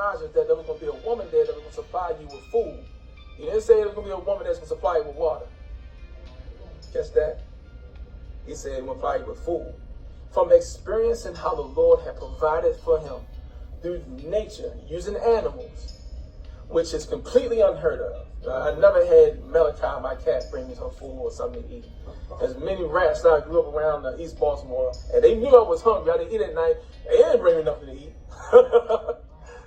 Elijah that there was going to be a woman there that was going to supply you with food. He didn't say there was going to be a woman that's going to supply you with water. Catch that? He said he would supply you with food. From experiencing how the Lord had provided for him through nature, using animals, which is completely unheard of. I never had Malachi, my cat, bring me some food or something to eat. As many rats that I grew up around East Baltimore, and they knew I was hungry. I didn't eat at night. They didn't bring me nothing to eat.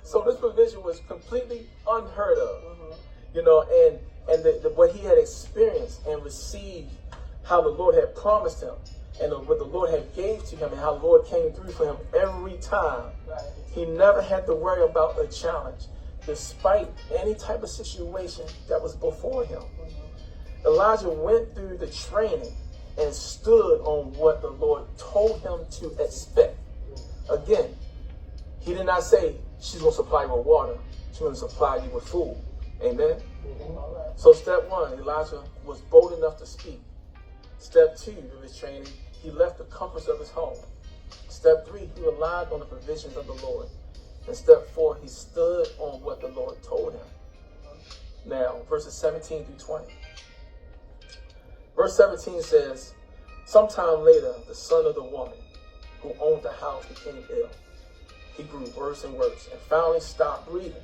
So this provision was completely unheard of. You know, and what he had experienced and received, how the Lord had promised him, and what the Lord had gave to him, and how the Lord came through for him every time. He never had to worry about a challenge, despite any type of situation that was before him. Elijah went through the training and stood on what the Lord told him to expect. Again, he did not say, she's going to supply you with water. She's going to supply you with food. Amen? So step one, Elijah was bold enough to speak. Step two of his training, he left the comforts of his home. Step three, he relied on the provisions of the Lord. And step four, he stood on what the Lord told him. Now, verses 17 through 20. Verse 17 says, sometime later, the son of the woman who owned the house became ill. He grew worse and worse and finally stopped breathing.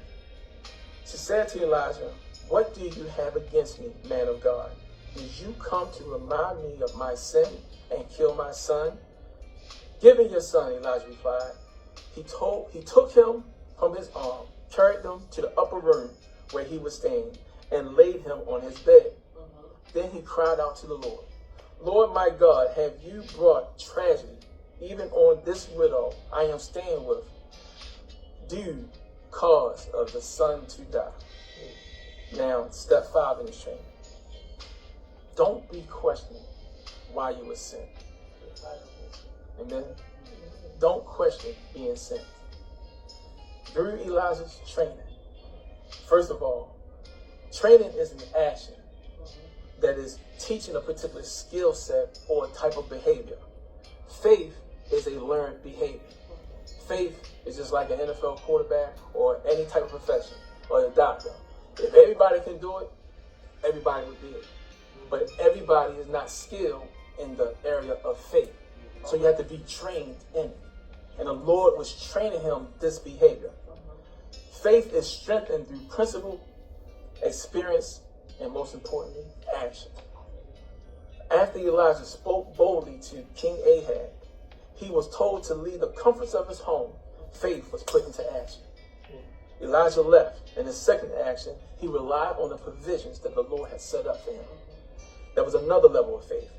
She said to Elijah, what do you have against me, man of God? Did you come to remind me of my sin and kill my son? Give me your son, Elijah replied. He took him from his arm, carried him to the upper room where he was staying, and laid him on his bed. Then he cried out to the Lord, Lord my God, have you brought tragedy even on this widow I am staying with, due cause of the son to die? Now, step 5 in this training. Don't be questioning why you were sent. Amen? Don't question being sent. Through Elijah's training, first of all, training is an action that is teaching a particular skill set or a type of behavior. Faith is a learned behavior. Faith is just like an NFL quarterback or any type of profession or a doctor. If everybody can do it, everybody would do it. But everybody is not skilled in the area of faith. So you have to be trained in it. And the Lord was training him this behavior. Faith is strengthened through principle, experience, and most importantly, action. After Elijah spoke boldly to King Ahab, he was told to leave the comforts of his home. Faith was put into action. Elijah left. In his second action, he relied on the provisions that the Lord had set up for him. There was another level of faith,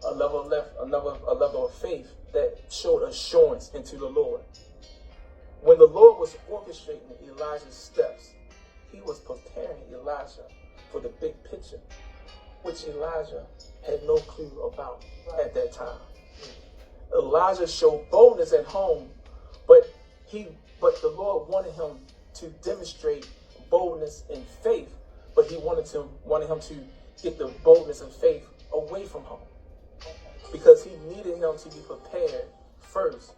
a level of faith that showed assurance into the Lord. When the Lord was orchestrating Elijah's steps, he was preparing Elijah for the big picture, which Elijah had no clue about at that time. Elijah showed boldness at home, but the Lord wanted him to demonstrate boldness and faith, but he wanted him to get the boldness and faith away from home, because he needed him to be prepared first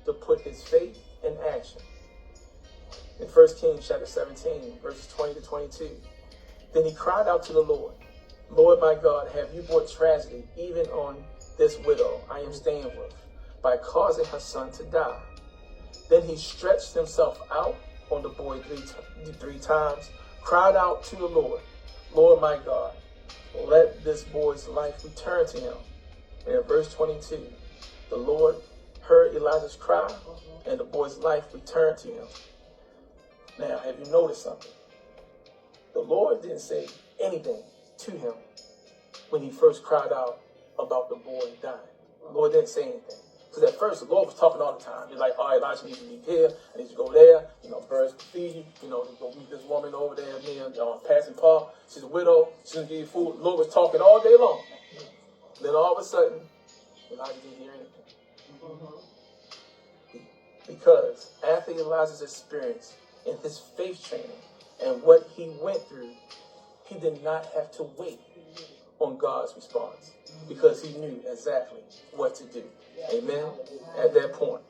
to put his faith in action. In 1 Kings chapter 17, verses 20 to 22, then he cried out to the Lord, Lord my God, have you brought tragedy even on this widow I am staying with, by causing her son to die? Then he stretched himself out on the boy three times, cried out to the Lord, Lord my God, let this boy's life return to him. And in verse 22, the Lord heard Elijah's cry, and the boy's life returned to him. Now, have you noticed something? The Lord didn't say anything to him when he first cried out about the boy dying. The Lord didn't say anything. Because at first, the Lord was talking all the time. He's like, all right, Elijah needs to be here. I need you to go there. Birds can feed you. Go meet this woman over there near passing Paul. She's a widow. She's going to give you food. The Lord was talking all day long. Then all of a sudden, Elijah didn't hear anything. Because after Elijah's experience in his faith training and what he went through, he did not have to wait on God's response, because he knew exactly what to do. Amen? At that point.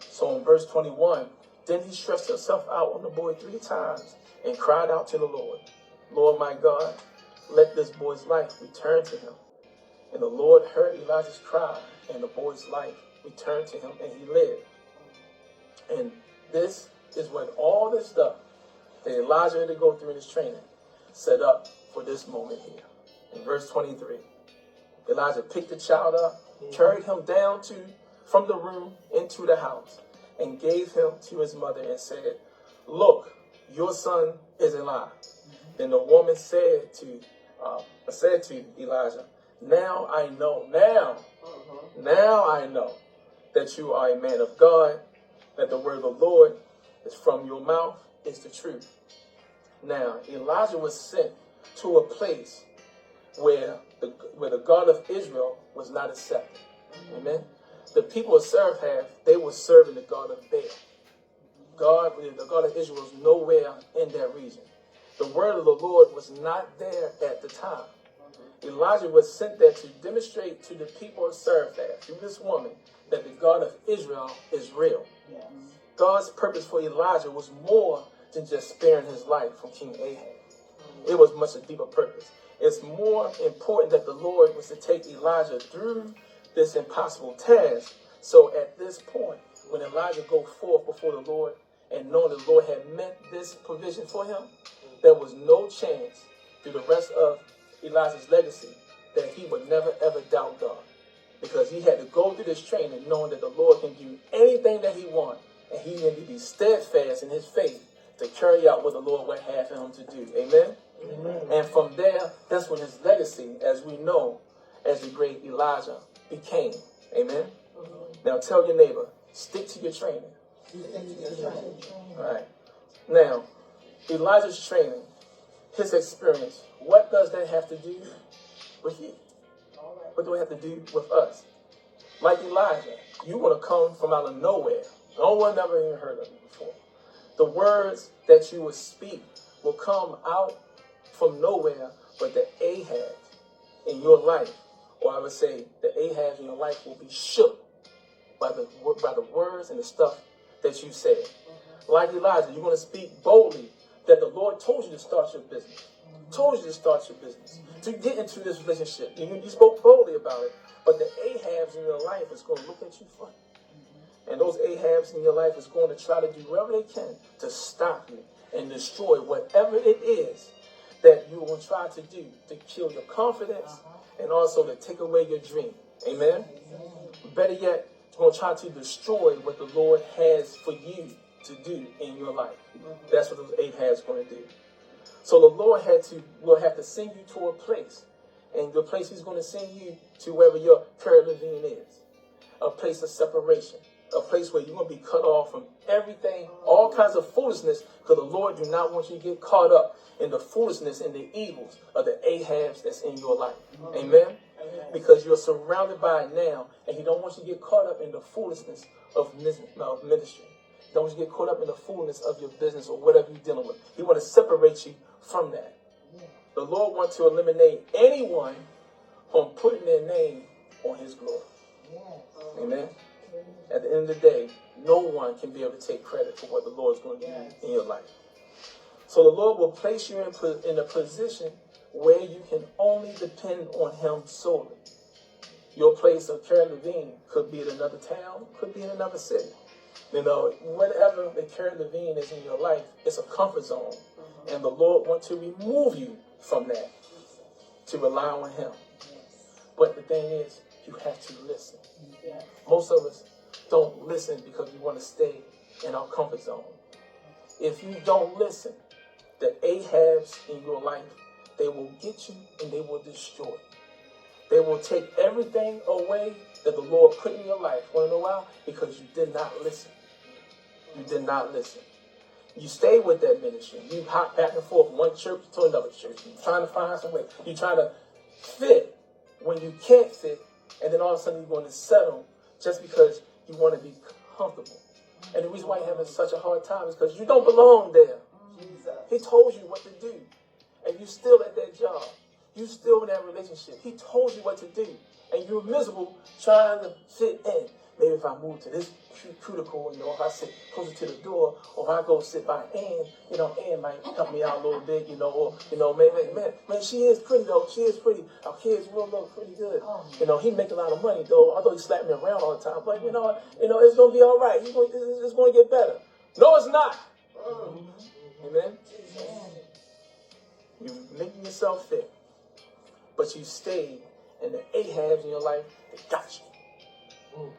So in verse 21, Then he stretched himself out on the boy 3 times and cried out to the Lord, Lord my God, let this boy's life return to him. And the Lord heard Elijah's cry, and the boy's life returned to him, and he lived. And this is when all this stuff that Elijah had to go through in his training set up for this moment here. In verse 23, Elijah picked the child up, carried him down from the room into the house, and gave him to his mother and said, look, your son is alive. Then the woman said to Elijah, now I know that you are a man of God, that the word of the Lord is from your mouth is the truth. Now, Elijah was sent to a place where the God of Israel was not accepted. Amen. The people of Zarephath, they were serving the God of Baal. The God of Israel was nowhere in that region. The word of the Lord was not there at the time. Elijah was sent there to demonstrate to the people of Zarephath, through this woman, that the God of Israel is real. Yes. God's purpose for Elijah was more than just sparing his life from King Ahab. It was much a deeper purpose. It's more important that the Lord was to take Elijah through this impossible task. So at this point, when Elijah go forth before the Lord and knowing the Lord had met this provision for him, there was no chance through the rest of Elijah's legacy that he would never ever doubt God, because he had to go through this training knowing that the Lord can do anything that he wants, and he needed to be steadfast in his faith to carry out what the Lord would have for him to do. Amen? Amen. And from there, that's when his legacy, as we know, as the great Elijah became. Amen? Now tell your neighbor, stick to your training. All right. Now, Elijah's training, his experience, what does that have to do with you? What do it have to do with us? Like Elijah, you want to come from out of nowhere. No one ever even heard of you before. The words that you will speak will come out from nowhere, but the Ahabs in your life, or I would say the Ahabs in your life, will be shook by the words and the stuff that you said. Like Elijah, you're going to speak boldly that the Lord told you to start your business. Told you to start your business, to get into this relationship. You spoke boldly about it, but the Ahabs in your life is going to look at you funny. And those Ahabs in your life is going to try to do whatever they can to stop you and destroy whatever it is that you will try to do to kill your confidence and also to take away your dream. Amen? Better yet, it's going to try to destroy what the Lord has for you to do in your life. That's what those Ahabs going to do. So the Lord will have to send you to a place. And the place he's going to send you to wherever your current living is. A place of separation. A place where you're going to be cut off from everything, all kinds of foolishness, because the Lord do not want you to get caught up in the foolishness and the evils of the Ahabs that's in your life. Amen? Because you're surrounded by it now, and he don't want you to get caught up in the foolishness of ministry. He don't want you to get caught up in the foolishness of your business or whatever you're dealing with. He want to separate you from that. The Lord wants to eliminate anyone from putting their name on his glory. Amen? At the end of the day, no one can be able to take credit for what the Lord is going to do in your life. So the Lord will place you in a position where you can only depend on him solely. Your place of care and living could be in another town, could be in another city. You know, whatever the care and living is in your life, it's a comfort zone. And the Lord wants to remove you from that to rely on him. But the thing is, you have to listen. Most of us don't listen because we want to stay in our comfort zone. If you don't listen, the Ahabs in your life, they will get you and they will destroy you. They will take everything away that the Lord put in your life. Want to know why? Because you did not listen. You did not listen. You stay with that ministry. You hop back and forth from one church to another church. You're trying to find some way. You're trying to fit when you can't fit. And then all of a sudden you're going to settle just because you want to be comfortable. And the reason why you're having such a hard time is because you don't belong there. He told you what to do. And you're still at that job. You're still in that relationship. He told you what to do. And you're miserable trying to fit in. maybe if I move to this cuticle, if I sit closer to the door, or if I go sit by Ann, Ann might help me out a little bit, or, man, she is pretty though. She is pretty. Our kids will look pretty good. He make a lot of money though. Although he slapped me around all the time, but it's gonna be all right. It's gonna get better. No, it's not. Amen. You're making yourself fit, but you stayed, and the Ahabs in your life, they got you.